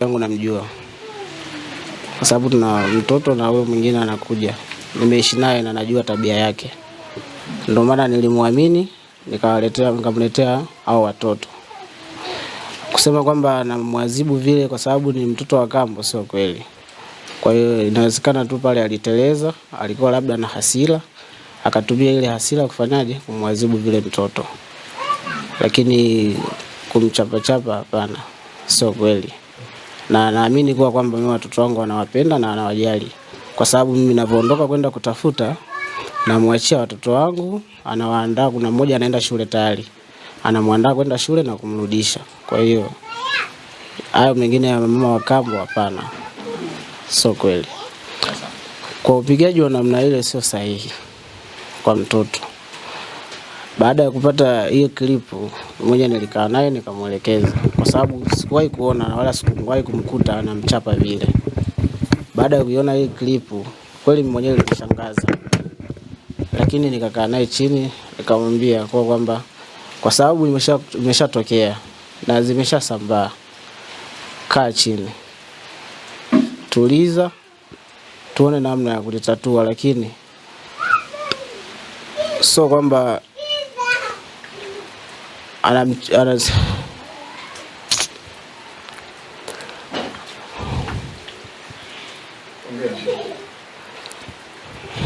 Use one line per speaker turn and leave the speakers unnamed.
yangu namjua, kwa sababu tuna mtoto na huyo mwingine anakuja, nimeishi naye na najua tabia yake, ndio maana nilimwamini nikamletea hao watoto. Kusema kwamba namwadhibu vile kwa sababu ni mtoto wa kambo sio kweli. Kwa hiyo inawezekana tu pale aliteleza, alikuwa labda na hasira, akatumia ile hasira kufanyaje kumwadhibu vile mtoto. Lakini kumchapa hapana, sio kweli. Na naamini kwa kwamba mimi watoto wangu wanawapenda na anawajali. Kwa sababu mimi ninapoondoka kwenda kutafuta, namwachia watoto wangu, anawaandaa. Kuna mmoja anaenda shule tayari, anamwandaa kwenda shule na kumrudisha. Kwa hiyo hayo mengine ya mama wa kambo hapana, sio kweli. Kwa upigaji wa namna ile sio sahihi kwa mtoto. Baada ya kupata hiyo klipu, mmoja nilikaa naye nikamuelekeza, kwa sababu sikuwahi kuona wala sikuwahi kumkuta anamchapa vile. Baada ya kuiona hii klipu, kweli mimi mwenyewe nilishangaza. Lakini nikakaa naye chini nikamwambia kwamba kwa sababu imeshatokea na zimeshasambaa, kaa chini, tuliza, tuone namna ya kulitatua. Lakini sio kwamba